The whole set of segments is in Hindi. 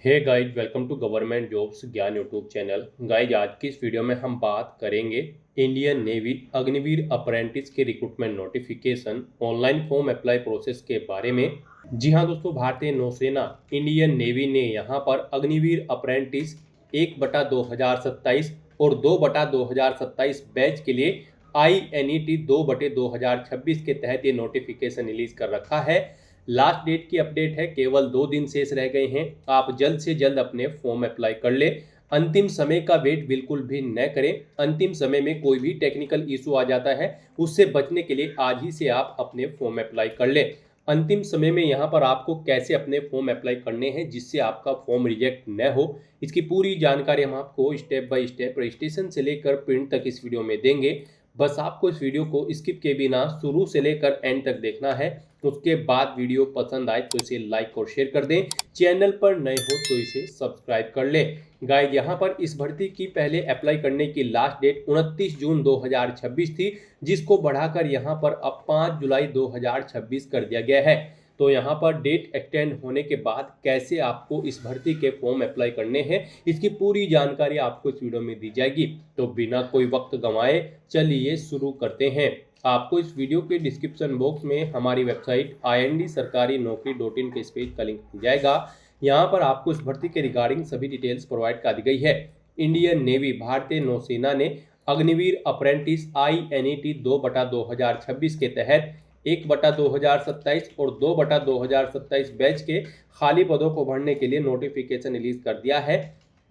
Hey guys, welcome to government jobs Gyan YouTube channel. Guys, आज की इस वीडियो में हम बात करेंगे इंडियन नेवी अग्निवीर अप्रेंटिस के recruitment notification online form apply process के बारे में। जी हाँ दोस्तों, भारतीय नौसेना इंडियन नेवी ने यहाँ पर अग्निवीर अप्रेंटिस 1/2027 और 2/2027 बैच के लिए INET 2/2026 के तहत ये नोटिफिकेशन रिलीज कर रखा है। लास्ट डेट की अपडेट है, केवल 2 दिन शेष रह गए हैं। आप जल्द से जल्द अपने फॉर्म अप्लाई कर ले। अंतिम समय का वेट बिल्कुल भी न करें। अंतिम समय में कोई भी टेक्निकल इशू आ जाता है, उससे बचने के लिए आज ही से आप अपने फॉर्म अप्लाई कर ले। अंतिम समय में यहाँ पर आपको कैसे अपने फॉर्म अप्लाई करने हैं जिससे आपका फॉर्म रिजेक्ट न हो, इसकी पूरी जानकारी हम आपको स्टेप बाय स्टेप रजिस्ट्रेशन से लेकर प्रिंट तक इस वीडियो में देंगे। बस आपको इस वीडियो को स्किप के बिना शुरू से लेकर एंड तक देखना है। उसके बाद वीडियो पसंद आए तो इसे लाइक और शेयर कर दें। चैनल पर नए हो तो इसे सब्सक्राइब कर लें। गाइस, यहाँ पर इस भर्ती की पहले अप्लाई करने की लास्ट डेट 29 जून 2026 थी, जिसको बढ़ाकर यहाँ पर अब 5 जुलाई 2026 कर दिया गया है। तो यहाँ पर डेट एक्सटेंड होने के बाद कैसे आपको इस भर्ती के फॉर्म अप्लाई करने हैं, इसकी पूरी जानकारी आपको इस वीडियो में दी जाएगी। तो बिना कोई वक्त गंवाए चलिए शुरू करते हैं। आपको इस वीडियो के डिस्क्रिप्शन बॉक्स में हमारी वेबसाइट IND-sarkari-naukri.in के इस पेज का लिंक मिल जाएगा। यहाँ पर आपको इस भर्ती के रिगार्डिंग सभी डिटेल्स प्रोवाइड कर दी गई है। इंडियन नेवी भारतीय नौसेना ने अग्निवीर अप्रेंटिस INET 2/2026 के तहत 1/2027 और 2/2027 बैच के खाली पदों को भरने के लिए नोटिफिकेशन रिलीज कर दिया है।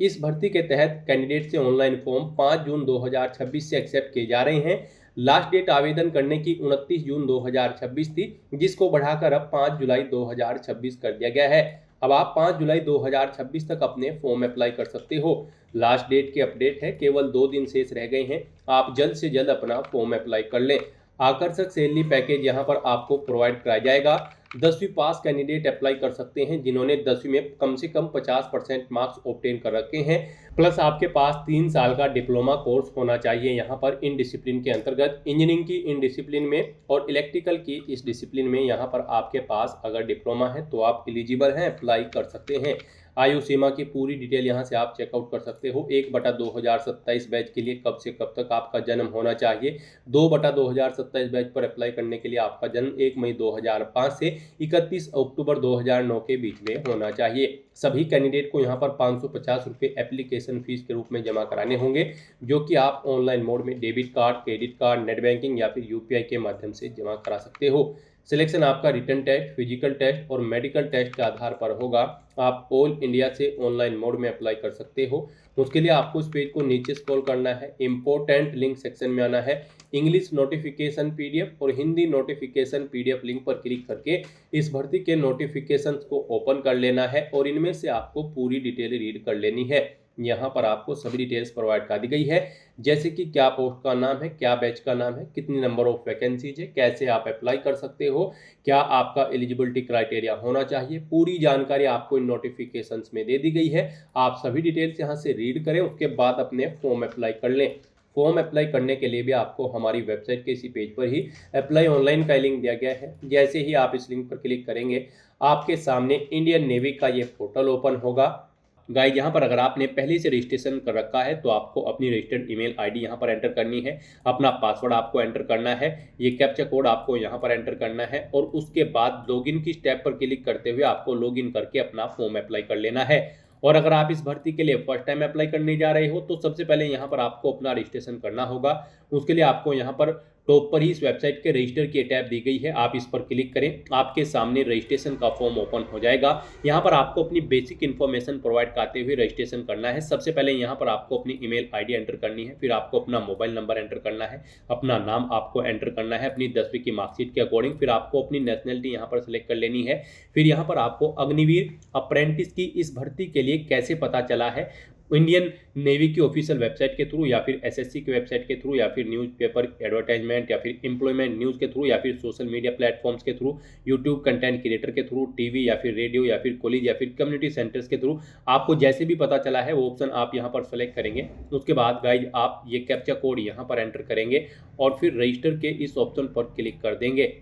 इस भर्ती के तहत कैंडिडेट से ऑनलाइन फॉर्म 5 जून 2026 से एक्सेप्ट किए जा रहे हैं। लास्ट डेट आवेदन करने की 29 जून 2026 थी, जिसको बढ़ाकर अब 5 जुलाई 2026 कर दिया गया है। अब आप 5 जुलाई 2026 तक अपने फॉर्म अप्लाई कर सकते हो। लास्ट डेट की अपडेट है, केवल 2 दिन शेष रह गए हैं। आप जल्द से जल्द अपना फॉर्म अप्लाई कर लें। आकर्षक सैलरी पैकेज यहाँ पर आपको प्रोवाइड कराया जाएगा। 10वीं पास कैंडिडेट अप्लाई कर सकते हैं जिन्होंने 10वीं में कम से कम 50% मार्क्स ऑब्टेन कर रखे हैं। प्लस आपके पास 3 साल का डिप्लोमा कोर्स होना चाहिए यहाँ पर इन डिसिप्लिन के अंतर्गत। इंजीनियरिंग की इन डिसिप्लिन में और इलेक्ट्रिकल की इस डिसिप्लिन में यहाँ पर आपके पास अगर डिप्लोमा है तो आप एलिजिबल हैं, अप्लाई कर सकते हैं। आयु सीमा की पूरी डिटेल यहाँ से आप चेकआउट कर सकते हो। 1/2027 बैच के लिए कब से कब तक आपका जन्म होना चाहिए। 2/2027 बैच पर अप्लाई करने के लिए आपका जन्म 1 मई 2005 से 31 अक्टूबर 2009 के बीच में होना चाहिए। सभी कैंडिडेट को यहाँ पर 550 रुपये एप्लीकेशन फीस के रूप में जमा कराने होंगे, जो कि आप ऑनलाइन मोड में debit card, credit card, net banking या फिर UPI के माध्यम से जमा करा सकते हो। सिलेक्शन आपका रिटन टेस्ट, फिजिकल टेस्ट और मेडिकल टेस्ट के आधार पर होगा। आप ऑल इंडिया से ऑनलाइन मोड में अप्लाई कर सकते हो। उसके लिए आपको इस पेज को नीचे स्क्रॉल करना है, इंपॉर्टेंट लिंक सेक्शन में आना है। इंग्लिश नोटिफिकेशन PDF और हिंदी नोटिफिकेशन PDF लिंक पर क्लिक करके इस भर्ती के नोटिफिकेशंस को ओपन कर लेना है और इनमें से आपको पूरी डिटेल रीड कर लेनी है। यहाँ पर आपको सभी डिटेल्स प्रोवाइड कर दी गई है, जैसे कि क्या पोस्ट का नाम है, क्या बैच का नाम है, कितनी नंबर ऑफ वैकेंसीज है, कैसे आप अप्लाई कर सकते हो, क्या आपका एलिजिबिलिटी क्राइटेरिया होना चाहिए। पूरी जानकारी आपको इन नोटिफिकेशंस में दे दी गई है। आप सभी डिटेल्स यहाँ से रीड करें, उसके बाद अपने फॉर्म अप्लाई कर लें। फॉर्म अप्लाई करने के लिए भी आपको हमारी वेबसाइट के इसी पेज पर ही अप्लाई ऑनलाइन का लिंक दिया गया है। जैसे ही आप इस लिंक पर क्लिक करेंगे, आपके सामने इंडियन नेवी का ये पोर्टल ओपन होगा। गाइस, यहाँ पर अगर आपने पहले से रजिस्ट्रेशन कर रखा है तो आपको अपनी रजिस्टर्ड ईमेल आईडी यहाँ पर एंटर करनी है। अपना पासवर्ड आपको एंटर करना है। ये कैप्चा कोड आपको यहाँ पर एंटर करना है और उसके बाद लॉगिन की स्टेप पर क्लिक करते हुए आपको लॉगिन करके अपना फॉर्म अप्लाई कर लेना है। और अगर आप इस भर्ती के लिए फर्स्ट टाइम अप्लाई करने जा रहे हो तो सबसे पहले यहाँ पर आपको अपना रजिस्ट्रेशन करना होगा। उसके लिए आपको यहाँ पर टॉप पर ही इस वेबसाइट के रजिस्टर की टैब दी गई है, आप इस पर क्लिक करें। आपके सामने रजिस्ट्रेशन का फॉर्म ओपन हो जाएगा। यहाँ पर आपको अपनी बेसिक इन्फॉर्मेशन प्रोवाइड करते हुए रजिस्ट्रेशन करना है। सबसे पहले यहाँ पर आपको अपनी ईमेल आईडी एंटर करनी है, फिर आपको अपना मोबाइल नंबर एंटर करना है, अपना नाम आपको एंटर करना है अपनी 10वीं की मार्कशीट के अकॉर्डिंग, फिर आपको अपनी नेशनलिटी यहाँ पर सिलेक्ट कर लेनी है। फिर यहाँ पर आपको अग्निवीर अप्रेंटिस की इस भर्ती के लिए कैसे पता चला है, इंडियन नेवी की ऑफिशियल वेबसाइट के थ्रू या फिर SSC की वेबसाइट के थ्रू या फिर न्यूज़पेपर एडवर्टाइजमेंट या फिर एम्प्लॉयमेंट न्यूज़ के थ्रू या फिर सोशल मीडिया प्लेटफॉर्म्स के थ्रू, यूट्यूब कंटेंट क्रिएटर के थ्रू, टीवी या फिर रेडियो या फिर कॉलेज या फिर कम्युनिटी सेंटर्स के थ्रू, आपको जैसे भी पता चला है वो ऑप्शन आप यहाँ पर सेलेक्ट करेंगे। उसके बाद गाइज आप ये कैप्चा कोड यहाँ पर एंटर करेंगे और फिर रजिस्टर के इस ऑप्शन पर क्लिक कर देंगे।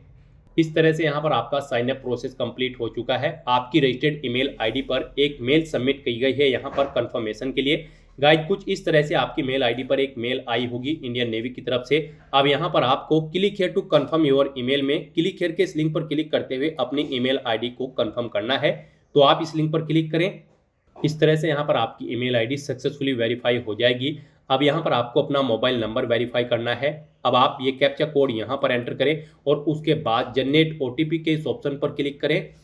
इस तरह से यहाँ पर आपका साइन अप प्रोसेस कंप्लीट हो चुका है। आपकी रजिस्टर्ड ईमेल आईडी पर एक मेल सबमिट की गई है यहाँ पर कंफर्मेशन के लिए। गाइज कुछ इस तरह से आपकी मेल आईडी पर एक मेल आई होगी इंडियन नेवी की तरफ से। अब यहाँ पर आपको click here to confirm your email में क्लिक हियर के इस लिंक पर क्लिक करते हुए अपनी ईमेल आईडी को कंफर्म करना है। तो आप इस लिंक पर क्लिक करें। इस तरह से यहाँ पर आपकी ईमेल आईडी सक्सेसफुली वेरीफाई हो जाएगी। अब यहाँ पर आपको अपना मोबाइल नंबर वेरीफाई करना है। अब आप ये कैप्चा कोड यहाँ पर एंटर करें और उसके बाद जनरेट ओटीपी के इस ऑप्शन पर क्लिक करें।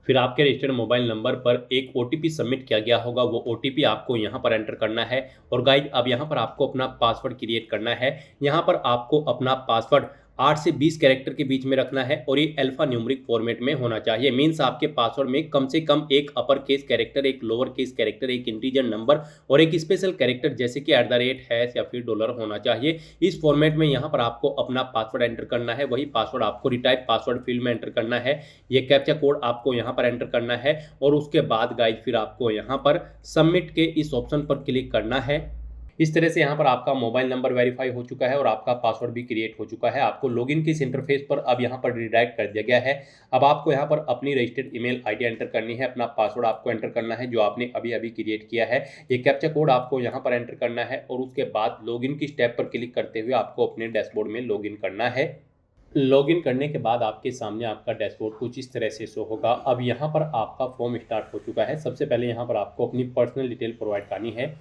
फिर आपके रजिस्टर्ड मोबाइल नंबर पर एक ओटीपी सबमिट किया गया होगा, वो ओटीपी आपको यहाँ पर एंटर करना है। और गाइज अब यहाँ पर आपको अपना पासवर्ड क्रिएट करना है। यहाँ पर आपको अपना पासवर्ड 8 से 20 कैरेक्टर के बीच में रखना है और ये अल्फा न्यूमेरिक फॉर्मेट में होना चाहिए। मीन्स आपके पासवर्ड में कम से कम एक अपर केस कैरेक्टर, एक लोअर केस कैरेक्टर, एक इंटीजर नंबर और एक स्पेशल कैरेक्टर जैसे कि @ या फिर डॉलर होना चाहिए। इस फॉर्मेट में यहाँ पर आपको अपना पासवर्ड एंटर करना है। वही पासवर्ड आपको रिटाइप पासवर्ड फील्ड में एंटर करना है। ये कैप्चा कोड आपको यहाँ पर एंटर करना है और उसके बाद गाइज फिर आपको यहाँ पर सबमिट के इस ऑप्शन पर क्लिक करना है। इस तरह से यहाँ पर आपका मोबाइल नंबर वेरीफाई हो चुका है और आपका पासवर्ड भी क्रिएट हो चुका है। आपको लॉगिन के इस इंटरफेस पर अब यहाँ पर रिडायरेक्ट कर दिया गया है। अब आपको यहाँ पर अपनी रजिस्टर्ड ईमेल आईडी एंटर करनी है, अपना पासवर्ड आपको एंटर करना है जो आपने अभी अभी क्रिएट किया है। ये कैप्चा कोड आपको यहाँ पर एंटर करना है और उसके बाद लॉगिन की स्टेप पर क्लिक करते हुए आपको अपने डैशबोर्ड में लॉगिन करना है। लॉगिन करने के बाद आपके सामने आपका डैशबोर्ड कुछ इस तरह से शो होगा। अब यहाँ पर आपका फॉर्म स्टार्ट हो चुका है। सबसे पहले यहाँ पर आपको अपनी पर्सनल डिटेल प्रोवाइड करनी है।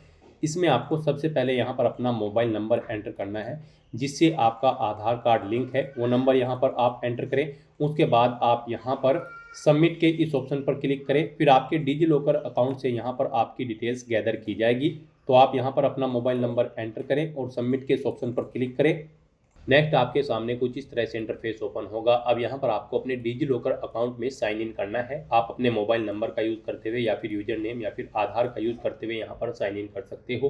इसमें आपको सबसे पहले यहाँ पर अपना मोबाइल नंबर एंटर करना है जिससे आपका आधार कार्ड लिंक है, वो नंबर यहाँ पर आप एंटर करें। उसके बाद आप यहाँ पर सबमिट के इस ऑप्शन पर क्लिक करें। फिर आपके डिजी लॉकर अकाउंट से यहाँ पर आपकी डिटेल्स गैदर की जाएगी। तो आप यहाँ पर अपना मोबाइल नंबर एंटर करें और सबमिट के इस ऑप्शन पर क्लिक करें। नेक्स्ट आपके सामने कुछ इस तरह से इंटरफेस ओपन होगा। अब यहाँ पर आपको अपने डिजी लॉकर अकाउंट में साइन इन करना है। आप अपने मोबाइल नंबर का यूज़ करते हुए या फिर यूजर नेम या फिर आधार का यूज़ करते हुए यहाँ पर साइन इन कर सकते हो।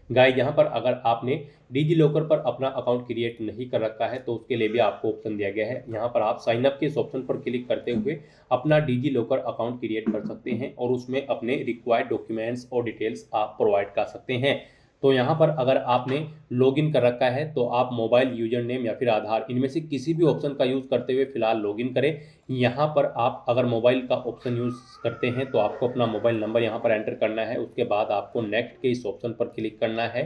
गाइस यहाँ पर अगर आपने डिजी लॉकर पर अपना अकाउंट क्रिएट नहीं कर रखा है तो उसके लिए भी आपको ऑप्शन दिया गया है। यहाँ पर आप साइन अप के इस ऑप्शन पर क्लिक करते हुए अपना डिजी लॉकर अकाउंट क्रिएट कर सकते हैं और उसमें अपने रिक्वायर्ड डॉक्यूमेंट्स और डिटेल्स आप प्रोवाइड कर सकते हैं। तो यहाँ पर अगर आपने लॉगिन कर रखा है तो आप मोबाइल यूजर नेम या फिर आधार इनमें से किसी भी ऑप्शन का यूज़ करते हुए फिलहाल लॉगिन करें। यहाँ पर आप अगर मोबाइल का ऑप्शन यूज़ करते हैं तो आपको अपना मोबाइल नंबर यहाँ पर एंटर करना है। उसके बाद आपको नेक्स्ट के इस ऑप्शन पर क्लिक करना है।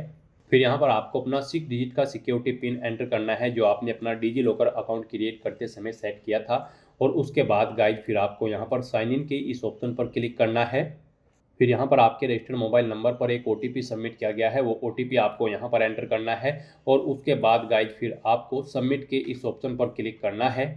फिर यहाँ पर आपको अपना 6 डिजिट का सिक्योरिटी पिन एंटर करना है जो आपने अपना डिजी लॉकर अकाउंट क्रिएट करते समय सेट किया था। और उसके बाद गाइड फिर आपको यहाँ पर साइन इन के इस ऑप्शन पर क्लिक करना है। फिर यहाँ पर आपके रजिस्टर्ड मोबाइल नंबर पर एक ओटीपी सबमिट किया गया है, वो ओटीपी आपको यहाँ पर एंटर करना है और उसके बाद गाइज फिर आपको सबमिट के इस ऑप्शन पर क्लिक करना है।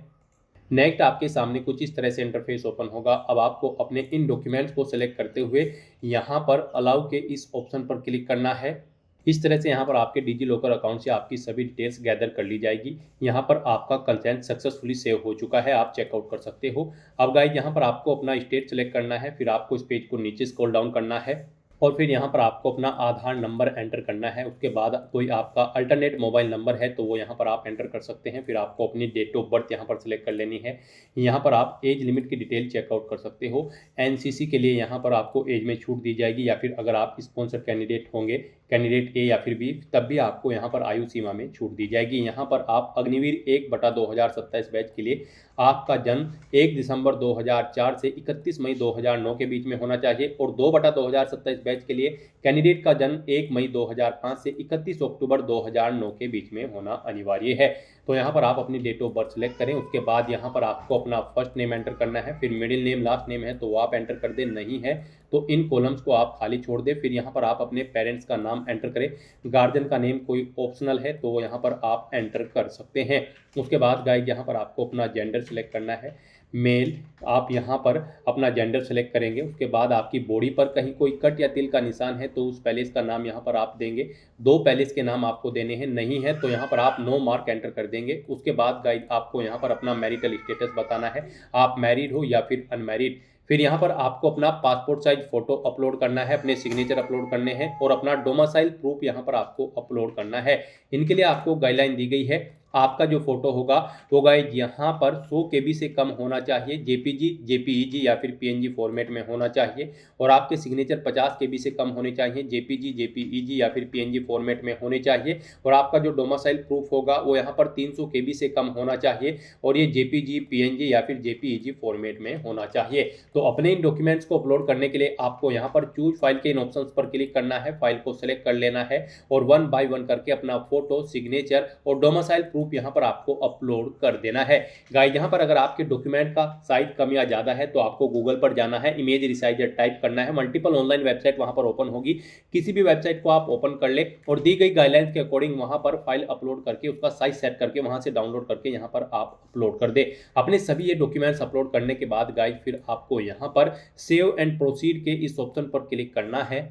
नेक्स्ट आपके सामने कुछ इस तरह से इंटरफेस ओपन होगा। अब आपको अपने इन डॉक्यूमेंट्स को सिलेक्ट करते हुए यहाँ पर अलाउ के इस ऑप्शन पर क्लिक करना है। इस तरह से यहाँ पर आपके डिजी लॉकर अकाउंट से आपकी सभी डिटेल्स गैदर कर ली जाएगी। यहाँ पर आपका कंसेंट सक्सेसफुली सेव हो चुका है, आप चेकआउट कर सकते हो। अब गाइस यहाँ पर आपको अपना स्टेट सेलेक्ट करना है। फिर आपको इस पेज को नीचे स्क्रॉल डाउन करना है और फिर यहाँ पर आपको अपना आधार नंबर एंटर करना है। उसके बाद कोई आपका अल्टरनेट मोबाइल नंबर है तो वो यहाँ पर आप एंटर कर सकते हैं। फिर आपको अपनी डेट ऑफ बर्थ यहाँ पर सिलेक्ट कर लेनी है। यहाँ पर आप एज लिमिट की डिटेल चेकआउट कर सकते हो। एनसीसी के लिए यहाँ पर आपको एज में छूट दी जाएगी या फिर अगर आप स्पॉन्सर कैंडिडेट होंगे, कैंडिडेट ए या फिर बी, तब भी आपको यहाँ पर आयु सीमा में छूट दी जाएगी। यहाँ पर आप अग्निवीर 1/2027 बैच के लिए आपका जन्म 1 दिसंबर 2004 से 31 मई 2009 के बीच में होना चाहिए और 2/2027 बैच के लिए कैंडिडेट का जन्म 1 मई 2005 से 31 अक्टूबर 2009 के बीच में होना अनिवार्य है। तो यहाँ पर आप अपनी डेट ऑफ बर्थ सेलेक्ट करें। उसके बाद यहाँ पर आपको अपना फर्स्ट नेम एंटर करना है। फिर मिडिल नेम, लास्ट नेम है तो वो आप एंटर कर दें, नहीं है तो इन कॉलम्स को आप खाली छोड़ दें। फिर यहाँ पर आप अपने पेरेंट्स का नाम एंटर करें। गार्जियन का नेम कोई ऑप्शनल है तो यहाँ पर आप एंटर कर सकते हैं। उसके बाद गाइस यहाँ पर आपको अपना जेंडर सेलेक्ट करना है, मेल। आप यहाँ पर अपना जेंडर सेलेक्ट करेंगे। उसके बाद आपकी बॉडी पर कहीं कोई कट या तिल का निशान है तो उस पैलेस का नाम यहाँ पर आप देंगे। 2 पैलेस के नाम आपको देने हैं, नहीं है तो यहाँ पर आप नो मार्क एंटर कर देंगे। उसके बाद गाइस आपको यहाँ पर अपना मैरिटल स्टेटस बताना है, आप मैरिड हो या फिर अनमैरिड। फिर यहाँ पर आपको अपना पासपोर्ट साइज फोटो अपलोड करना है, अपने सिग्नेचर अपलोड करने हैं और अपना डोमिसाइल प्रूफ यहाँ पर आपको अपलोड करना है। इनके लिए आपको गाइडलाइन दी गई है। आपका जो फोटो होगा वो गाइज यहाँ पर 100 KB से कम होना चाहिए, जेपीजी, जेपीईजी या फिर पीएनजी फॉर्मेट में होना चाहिए। और आपके सिग्नेचर 50 KB से कम होने चाहिए, जेपीजी, जेपीईजी या फिर पीएनजी फॉर्मेट में होने चाहिए। और आपका जो डोमिसाइल प्रूफ होगा वो यहाँ पर 300 KB से कम होना चाहिए और ये जेपीजी, पीएनजी या फिर जेपीईजी फॉर्मेट में होना चाहिए। तो अपने इन डॉक्यूमेंट्स को अपलोड करने के लिए आपको यहाँ पर चूज फाइल के इन ऑप्शंस पर क्लिक करना है, फाइल को सिलेक्ट कर लेना है और 1 बाय 1 करके अपना फोटो, सिग्नेचर और डोमिसाइल प्रूफ यहाँ पर आपको अपलोड कर देना है। गाइस यहाँ पर अगर आपके डॉक्यूमेंट का साइज कम या ज़्यादा है तो आपको गूगल पर जाना है, इमेज रिसाइजर टाइप करना है, मल्टीपल ऑनलाइन वेबसाइट वहाँ पर ओपन होगी, किसी भी वेबसाइट को आप ओपन कर ले और दी गई गाइडलाइंस के अकॉर्डिंग वहाँ पर फाइल अपलोड करके उसका साइज सेट करके वहाँ से डाउनलोड करके यहाँ पर आप अपलोड कर दे। अपने सभी ये डॉक्यूमेंट्स अपलोड करने के बाद गाइस फिर आपको यहाँ पर सेव एंड प्रोसीड के इस ऑप्शन पर क्लिक करना है।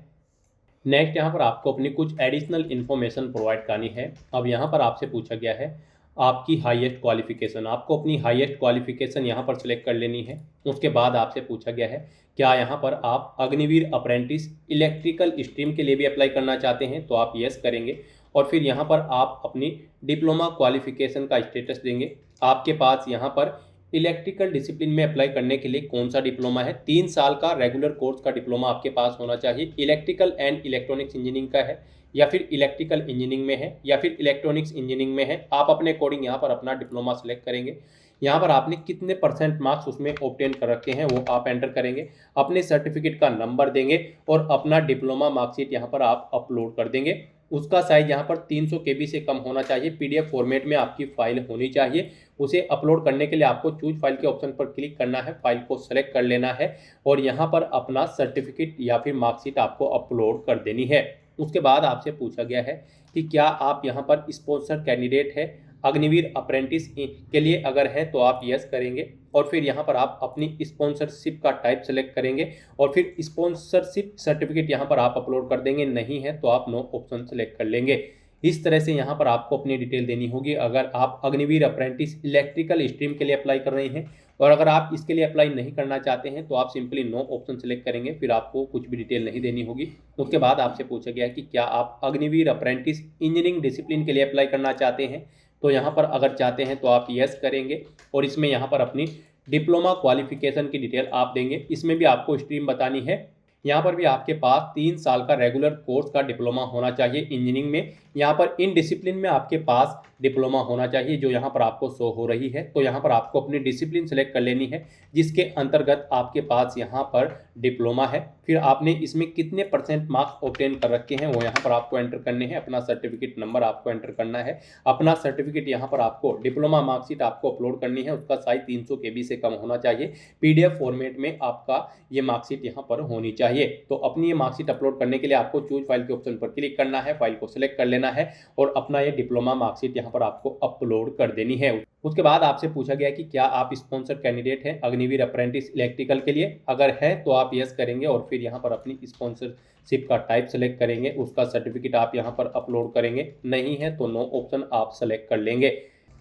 नेक्स्ट यहाँ पर आपको अपनी कुछ एडिशनल इन्फॉर्मेशन प्रोवाइड करनी है। अब यहाँ पर आपसे पूछा गया है आपकी हाईएस्ट क्वालिफिकेशन, आपको अपनी हाईएस्ट क्वालिफिकेशन यहाँ पर सिलेक्ट कर लेनी है। उसके बाद आपसे पूछा गया है क्या यहाँ पर आप अग्निवीर अप्रेंटिस इलेक्ट्रिकल स्ट्रीम के लिए भी अप्लाई करना चाहते हैं, तो आप यस करेंगे। और फिर यहाँ पर आप अपनी डिप्लोमा क्वालिफिकेशन का स्टेटस देंगे, आपके पास यहाँ पर इलेक्ट्रिकल डिसिप्लिन में अप्लाई करने के लिए कौन सा डिप्लोमा है। 3 साल का रेगुलर कोर्स का डिप्लोमा आपके पास होना चाहिए, इलेक्ट्रिकल एंड इलेक्ट्रॉनिक्स इंजीनियरिंग का है या फिर इलेक्ट्रिकल इंजीनियरिंग में है या फिर इलेक्ट्रॉनिक्स इंजीनियरिंग में है। आप अपने अकॉर्डिंग यहाँ पर अपना डिप्लोमा सेलेक्ट करेंगे। यहाँ पर आपने कितने % मार्क्स उसमें ऑब्टेन कर रखे हैं वो आप एंटर करेंगे, अपने सर्टिफिकेट का नंबर देंगे और अपना डिप्लोमा मार्कशीट यहाँ पर आप अपलोड कर देंगे। उसका साइज यहाँ पर 300 KB से कम होना चाहिए, पीडीएफ फॉर्मेट में आपकी फाइल होनी चाहिए। उसे अपलोड करने के लिए आपको चूज फाइल के ऑप्शन पर क्लिक करना है, फाइल को सेलेक्ट कर लेना है और यहाँ पर अपना सर्टिफिकेट या फिर मार्कशीट आपको अपलोड कर देनी है। उसके बाद आपसे पूछा गया है कि क्या आप यहाँ पर स्पॉन्सर कैंडिडेट है अग्निवीर अप्रेंटिस के लिए, अगर है तो आप यस करेंगे। और फिर यहाँ पर आप अपनी स्पॉन्सरशिप का टाइप सेलेक्ट करेंगे और फिर स्पॉन्सरशिप सर्टिफिकेट यहाँ पर आप अपलोड कर देंगे, नहीं है तो आप नो ऑप्शन सेलेक्ट कर लेंगे। इस तरह से यहाँ पर आपको अपनी डिटेल देनी होगी अगर आप अग्निवीर अप्रेंटिस इलेक्ट्रिकल स्ट्रीम के लिए अप्लाई कर रहे हैं। और अगर आप इसके लिए अप्लाई नहीं करना चाहते हैं तो आप सिंपली नो ऑप्शन सेलेक्ट करेंगे, फिर आपको कुछ भी डिटेल नहीं देनी होगी। उसके बाद आपसे पूछा गया है कि क्या आप अग्निवीर अप्रेंटिस इंजीनियरिंग डिसिप्लिन के लिए अप्लाई करना चाहते हैं, तो यहाँ पर अगर चाहते हैं तो आप यस करेंगे और इसमें यहाँ पर अपनी डिप्लोमा क्वालिफिकेशन की डिटेल आप देंगे। इसमें भी आपको स्ट्रीम बतानी है, यहाँ पर भी आपके पास 3 साल का रेगुलर कोर्स का डिप्लोमा होना चाहिए इंजीनियरिंग में। यहाँ पर इन डिसिप्लिन में आपके पास डिप्लोमा होना चाहिए जो यहाँ पर आपको शो हो रही है। तो यहाँ पर आपको अपनी डिसिप्लिन सेलेक्ट कर लेनी है जिसके अंतर्गत आपके पास यहाँ पर डिप्लोमा है। फिर आपने इसमें कितने % मार्क्स ऑब्टेन कर रखे हैं वो यहाँ पर आपको एंटर करने हैं, अपना सर्टिफिकेट नंबर आपको एंटर करना है, अपना सर्टिफिकेट यहाँ पर आपको डिप्लोमा मार्कशीट आपको अपलोड करनी है, उसका साइज 300 KB से कम होना चाहिए, पीडीएफ फॉर्मेट में आपका ये मार्कशीट यहाँ पर होनी चाहिए। तो अपनी ये मार्कशीट अपलोड करने के लिए आपको चूज फाइल के ऑप्शन पर क्लिक करना है, फाइल को सिलेक्ट कर लेना है और अपना ये डिप्लोमा मार्कशीट यहाँ पर आपको अपलोड कर देनी है। उसके बाद आपसे पूछा गया कि क्या आप स्पॉन्सर कैंडिडेट हैं अग्निवीर अप्रेंटिस इलेक्ट्रिकल के लिए, अगर है तो आप यस करेंगे और फिर यहाँ पर अपनी स्पॉन्सरशिप का टाइप सेलेक्ट करेंगे, उसका सर्टिफिकेट आप यहाँ पर अपलोड करेंगे, नहीं है तो नो ऑप्शन आप सेलेक्ट कर लेंगे।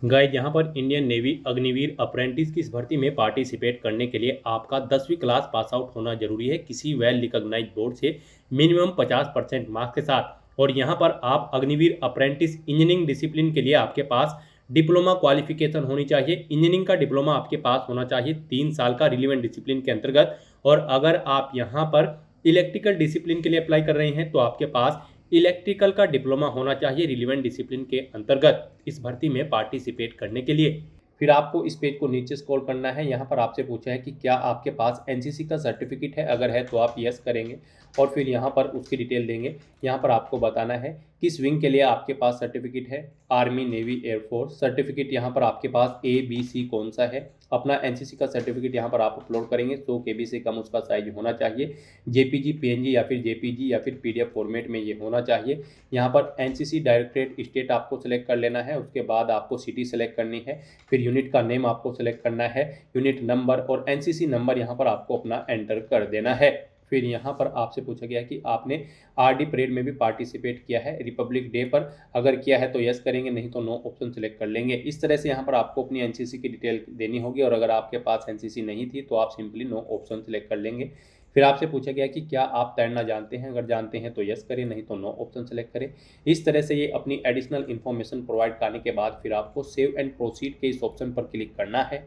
गाइस यहाँ पर इंडियन नेवी अग्निवीर अप्रेंटिस की इस भर्ती में पार्टिसिपेट करने के लिए आपका 10वीं क्लास पास आउट होना जरूरी है किसी वेल रिकॉग्नाइज्ड बोर्ड से मिनिमम 50% मार्क्स के साथ। और यहाँ पर आप अग्निवीर अप्रेंटिस इंजीनियरिंग डिसिप्लिन के लिए आपके पास डिप्लोमा क्वालिफिकेशन होनी चाहिए, इंजीनियरिंग का डिप्लोमा आपके पास होना चाहिए 3 साल का रिलेवेंट डिसिप्लिन के अंतर्गत। और अगर आप यहाँ पर इलेक्ट्रिकल डिसिप्लिन के लिए अप्लाई कर रहे हैं तो आपके पास इलेक्ट्रिकल का डिप्लोमा होना चाहिए रिलेवेंट डिसिप्लिन के अंतर्गत इस भर्ती में पार्टिसिपेट करने के लिए। फिर आपको इस पेज को नीचे स्क्रॉल करना है, यहाँ पर आपसे पूछा है कि क्या आपके पास एनसीसी का सर्टिफिकेट है, अगर है तो आप यस करेंगे और फिर यहाँ पर उसकी डिटेल देंगे। यहाँ पर आपको बताना है किस विंग के लिए आपके पास सर्टिफिकेट है, आर्मी, नेवी, एयरफोर्स, सर्टिफिकेट यहाँ पर आपके पास ABC कौन सा है, अपना एनसीसी का सर्टिफिकेट यहाँ पर आप अपलोड करेंगे, 100 KB से कम उसका साइज होना चाहिए, जेपीजी, पीएनजी या फिर जेपीजी या फिर पीडीएफ फॉर्मेट में ये होना चाहिए। यहाँ पर एनसीसी डायरेक्टरेट स्टेट आपको सेलेक्ट कर लेना है, उसके बाद आपको सिटी सेलेक्ट करनी है, फिर यूनिट का नेम आपको सेलेक्ट करना है, यूनिट नंबर और एनसीसी नंबर यहाँ पर आपको अपना एंटर कर देना है। फिर यहाँ पर आपसे पूछा गया कि आपने आरडी परेड में भी पार्टिसिपेट किया है रिपब्लिक डे पर, अगर किया है तो यस करेंगे, नहीं तो नो ऑप्शन सेलेक्ट कर लेंगे। इस तरह से यहाँ पर आपको अपनी एनसीसी की डिटेल देनी होगी और अगर आपके पास एनसीसी नहीं थी तो आप सिंपली नो ऑप्शन सेलेक्ट कर लेंगे। फिर आपसे पूछा गया कि क्या आप तैरना जानते हैं, अगर जानते हैं तो यस करें, नहीं तो नो ऑप्शन सेलेक्ट करें। इस तरह से ये अपनी एडिशनल इन्फॉर्मेशन प्रोवाइड करने के बाद फिर आपको सेव एंड प्रोसीड के इस ऑप्शन पर क्लिक करना है।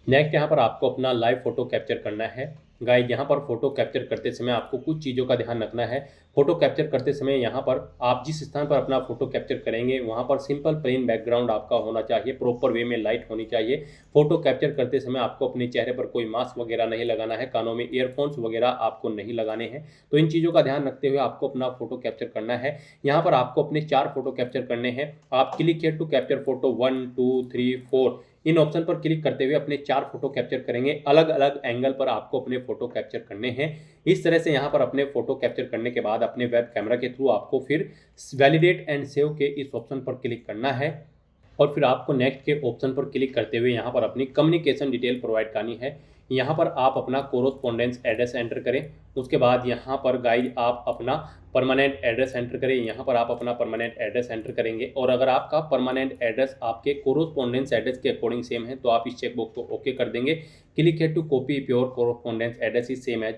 नेक्स्ट यहाँ पर आपको अपना लाइव फोटो कैप्चर करना है। गाइस यहाँ पर फोटो कैप्चर करते समय आपको कुछ चीज़ों का ध्यान रखना है। फोटो कैप्चर करते समय यहाँ पर आप जिस स्थान पर अपना फोटो कैप्चर करेंगे वहाँ पर सिंपल प्लेन बैकग्राउंड आपका होना चाहिए, प्रॉपर वे में लाइट होनी चाहिए। फोटो कैप्चर करते समय आपको अपने चेहरे पर कोई मास्क वगैरह नहीं लगाना है, कानों में ईयरफोन्स वगैरह आपको नहीं लगाने हैं। तो इन चीज़ों का ध्यान रखते हुए आपको अपना फोटो कैप्चर करना है। यहाँ पर आपको अपने 4 फोटो कैप्चर करने हैं। आप click here to capture photo 1 2 3 4 इन ऑप्शन पर क्लिक करते हुए अपने 4 फोटो कैप्चर करेंगे। अलग अलग एंगल पर आपको अपने फोटो कैप्चर करने हैं। इस तरह से यहाँ पर अपने फोटो कैप्चर करने के बाद अपने वेब कैमरा के थ्रू आपको फिर वैलिडेट एंड सेव के इस ऑप्शन पर क्लिक करना है और फिर आपको नेक्स्ट के ऑप्शन पर क्लिक करते हुए यहाँ पर अपनी कम्युनिकेशन डिटेल प्रोवाइड करनी है। यहाँ पर आप अपना कोरोस्पोंडेंस एड्रेस एंटर करें। उसके बाद यहाँ पर गाइड आप अपना परमानेंट एड्रेस एंटर करें। यहाँ पर आप अपना परमानेंट एड्रेस एंटर करेंगे और अगर आपका परमानेंट एड्रेस आपके कोरोस्पोंडेंस एड्रेस के अकॉर्डिंग सेम है तो आप इस चेकबॉक्स को ओके कर देंगे। Click here to copy your correspondence address is same as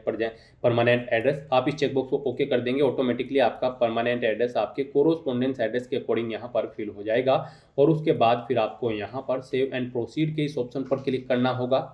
permanent address, आप इस चेकबॉक्स को ओके कर देंगे। ऑटोमेटिकली आपका परमानेंट एड्रेस आपके कोरोस्पोंडेंस एड्रेस के अकॉर्डिंग यहाँ पर फिल हो जाएगा और उसके बाद फिर आपको यहाँ पर सेव एंड प्रोसीड के इस ऑप्शन पर क्लिक करना होगा।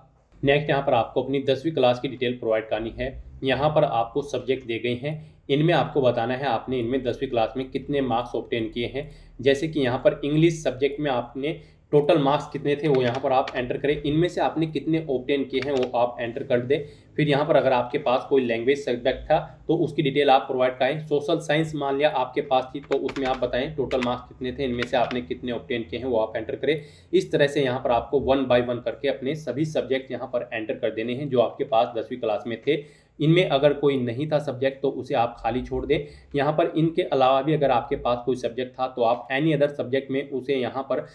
नेक्स्ट यहाँ पर आपको अपनी 10वीं क्लास की डिटेल प्रोवाइड करनी है। यहाँ पर आपको सब्जेक्ट दिए गए हैं, इनमें आपको बताना है आपने इनमें 10वीं क्लास में कितने मार्क्स ऑब्टेन किए हैं। जैसे कि यहाँ पर इंग्लिश सब्जेक्ट में आपने टोटल मार्क्स कितने थे वो यहाँ पर आप एंटर करें। इनमें से आपने कितने ऑब्टेन किए हैं वो आप एंटर कर दें। फिर यहाँ पर अगर आपके पास कोई लैंग्वेज सब्जेक्ट था तो उसकी डिटेल आप प्रोवाइड करें। सोशल साइंस मान लिया आपके पास थी तो उसमें आप बताएं टोटल मार्क्स कितने थे, इनमें से आपने कितने ऑब्टेन किए हैं वो आप एंटर करें। इस तरह से यहाँ पर आपको 1 बाय 1 करके अपने सभी सब्जेक्ट यहाँ पर एंटर कर देने हैं जो आपके पास 10वीं क्लास में थे। इनमें अगर कोई नहीं था सब्जेक्ट तो उसे आप खाली छोड़ दें। यहाँ पर इनके अलावा भी अगर आपके पास कोई सब्जेक्ट था तो आप एनी अदर सब्जेक्ट में उसे यहाँ पर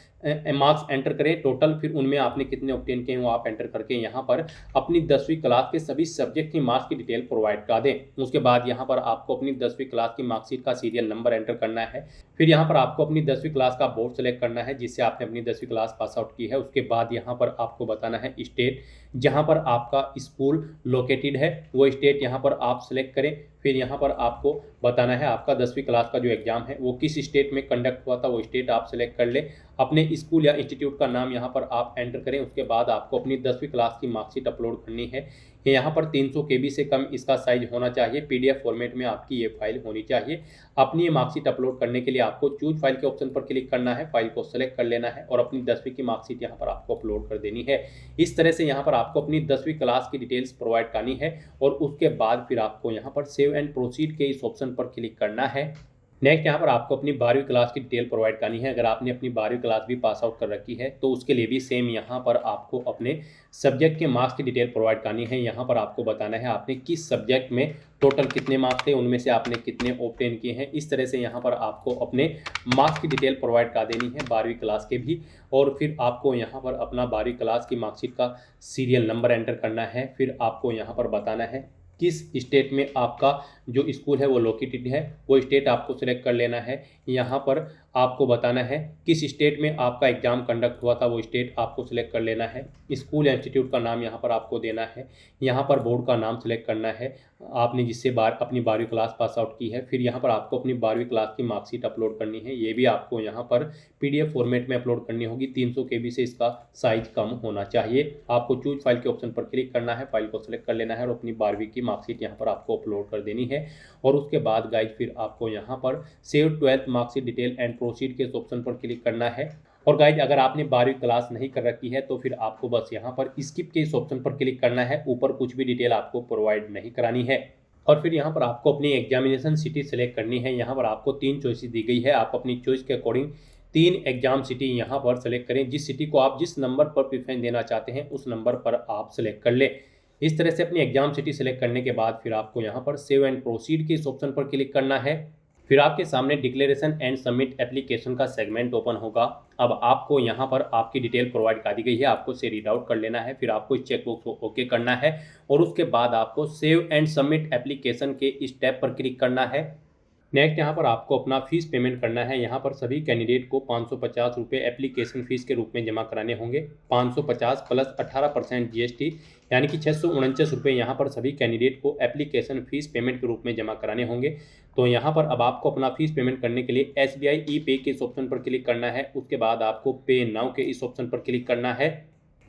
मार्क्स एंटर करें। टोटल फिर उनमें आपने कितने ऑब्टेन किए हैं वो आप एंटर करके यहाँ पर अपनी 10वीं क्लास के सभी सब्जेक्ट की मार्क्स की डिटेल प्रोवाइड कर दें। उसके बाद यहाँ पर आपको अपनी 10वीं क्लास की मार्कशीट का सीरियल नंबर एंटर करना है। फिर यहाँ पर आपको अपनी 10वीं क्लास का बोर्ड सेलेक्ट करना है जिससे आपने अपनी 10वीं क्लास पास आउट की है। उसके बाद यहाँ पर आपको बताना है स्टेट जहाँ पर आपका स्कूल लोकेटेड है वो स्टेट यहाँ पर आप सेलेक्ट करें। फिर यहाँ पर आपको बताना है आपका 10वीं क्लास का जो एग्जाम है वो किस स्टेट में कंडक्ट हुआ था, वो स्टेट आप सेलेक्ट कर ले। अपने स्कूल या इंस्टीट्यूट का नाम यहाँ पर आप एंटर करें। उसके बाद आपको अपनी 10वीं क्लास की मार्कशीट अपलोड करनी है। यहाँ पर 300 KB से कम इसका साइज होना चाहिए। PDF फॉर्मेट में आपकी ये फाइल होनी चाहिए। अपनी ये मार्कशीट अपलोड करने के लिए आपको चूज फाइल के ऑप्शन पर क्लिक करना है, फाइल को सेलेक्ट कर लेना है और अपनी 10वीं की मार्कशीट यहाँ पर आपको अपलोड कर देनी है। इस तरह से यहाँ पर आपको अपनी 10वीं क्लास की डिटेल्स प्रोवाइड करनी है और उसके बाद फिर आपको यहाँ पर सेव एंड प्रोसीड के इस ऑप्शन पर क्लिक करना है। नेक्स्ट यहाँ पर आपको अपनी 12वीं क्लास की डिटेल प्रोवाइड करनी है। अगर आपने अपनी 12वीं क्लास भी पास आउट कर रखी है तो उसके लिए भी सेम यहाँ पर आपको अपने सब्जेक्ट के मार्क्स की डिटेल प्रोवाइड करनी है। यहाँ पर आपको बताना है आपने किस सब्जेक्ट में टोटल कितने मार्क्स थे, उनमें से आपने कितने ऑब्टेन किए हैं। इस तरह से यहाँ पर आपको अपने मार्क्स की डिटेल प्रोवाइड कर देनी है 12वीं क्लास के भी। और फिर आपको यहाँ पर अपना 12वीं क्लास की मार्कशीट का सीरियल नंबर एंटर करना है। फिर आपको यहाँ पर बताना है किस स्टेट में आपका जो स्कूल है वो लोकेटेड है, वो स्टेट आपको सिलेक्ट कर लेना है। यहाँ पर आपको बताना है किस स्टेट में आपका एग्जाम कंडक्ट हुआ था, वो स्टेट आपको सिलेक्ट कर लेना है। स्कूल या इंस्टीट्यूट का नाम यहाँ पर आपको देना है। यहाँ पर बोर्ड का नाम सिलेक्ट करना है आपने जिससे अपनी 12वीं क्लास पास आउट की है। फिर यहाँ पर आपको अपनी 12वीं क्लास की मार्कशीट अपलोड करनी है। ये भी आपको यहाँ पर PDF फॉर्मेट में अपलोड करनी होगी। 300 KB से इसका साइज कम होना चाहिए। आपको चूज फाइल के ऑप्शन पर क्लिक करना है, फाइल को सिलेक्ट कर लेना है और अपनी 12वीं की मार्कशीट यहाँ पर आपको अपलोड कर देनी है। और उसके बाद गाइज फिर आपको यहाँ पर save 12th marksheet detail and proceed के इस ऑप्शन पर क्लिक करना है। और गाइज अगर आपने 12वीं क्लास नहीं कर रखी है तो फिर आपको बस यहाँ पर स्किप के इस ऑप्शन पर क्लिक करना है। ऊपर कुछ भी डिटेल आपको प्रोवाइड नहीं करानी है। और फिर यहाँ पर आपको अपनी एग्जामिनेशन सिटी सेलेक्ट करनी है। यहाँ पर आपको 3 चॉइसेस दी गई है, आप अपनी चॉइस के अकॉर्डिंग 3 एग्जाम सिटी यहाँ पर सेलेक्ट करें। जिस सिटी को आप जिस नंबर पर प्रेफरेंस देना चाहते हैं उस नंबर पर आप सेलेक्ट कर लें। इस तरह से अपनी एग्जाम सिटी सेलेक्ट करने के बाद फिर आपको यहाँ पर सेव एंड प्रोसीड के इस ऑप्शन पर क्लिक करना है। फिर आपके सामने डिक्लेरेशन एंड सबमिट एप्लीकेशन का सेगमेंट ओपन होगा। अब आपको यहाँ पर आपकी डिटेल प्रोवाइड कर दी गई है, आपको इसे रीड आउट कर लेना है। फिर आपको इस चेकबॉक्स को ओके करना है और उसके बाद आपको सेव एंड सबमिट एप्लीकेशन के इस टैब पर क्लिक करना है। नेक्स्ट यहाँ पर आपको अपना फीस पेमेंट करना है। यहाँ पर सभी कैंडिडेट को 550 रुपये एप्लीकेशन फ़ीस के रूप में जमा कराने होंगे। 550 प्लस 18% जीएसटी यानी कि 649 रुपये यहाँ पर सभी कैंडिडेट को एप्लीकेशन फ़ीस पेमेंट के रूप में जमा कराने होंगे। तो यहाँ पर अब आपको अपना फीस पेमेंट करने के लिए SBI ई पे के इस ऑप्शन पर क्लिक करना है। उसके बाद आपको पे नाउ के इस ऑप्शन पर क्लिक करना है।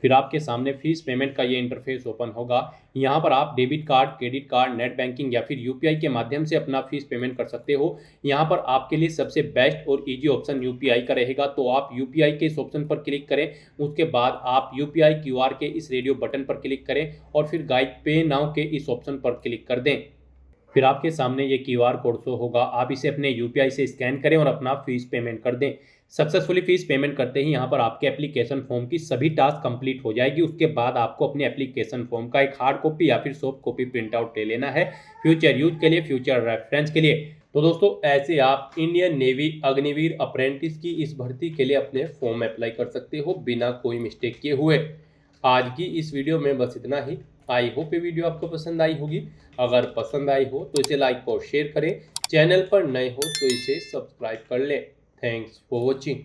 फिर आपके सामने फीस पेमेंट का ये इंटरफेस ओपन होगा। यहाँ पर आप debit card, credit card, net banking या फिर यूपीआई के माध्यम से अपना फीस पेमेंट कर सकते हो। यहाँ पर आपके लिए सबसे बेस्ट और इजी ऑप्शन यूपीआई का रहेगा। तो आप यूपीआई के इस ऑप्शन पर क्लिक करें। उसके बाद आप यूपीआई क्यूआर के इस रेडियो बटन पर क्लिक करें और फिर गाइड पे नाउ के इस ऑप्शन पर क्लिक कर दें। फिर आपके सामने ये क्यूआर कोड शो होगा। आप इसे अपने यूपीआई से स्कैन करें और अपना फीस पेमेंट कर दें। सक्सेसफुली फीस पेमेंट करते ही यहाँ पर आपके एप्लीकेशन फॉर्म की सभी टास्क कंप्लीट हो जाएगी। उसके बाद आपको अपने एप्लीकेशन फॉर्म का एक हार्ड कॉपी या फिर सॉफ्ट कॉपी प्रिंट आउट ले लेना है फ्यूचर यूज के लिए, फ्यूचर रेफरेंस के लिए। तो दोस्तों ऐसे आप इंडियन नेवी अग्निवीर अप्रेंटिस की इस भर्ती के लिए अपने फॉर्म अप्लाई कर सकते हो बिना कोई मिस्टेक किए हुए। आज की इस वीडियो में बस इतना ही। आई होप ये वीडियो आपको पसंद आई होगी। अगर पसंद आई हो तो इसे लाइक और शेयर करें। चैनल पर नए हो तो इसे सब्सक्राइब कर लें। Thanks for watching.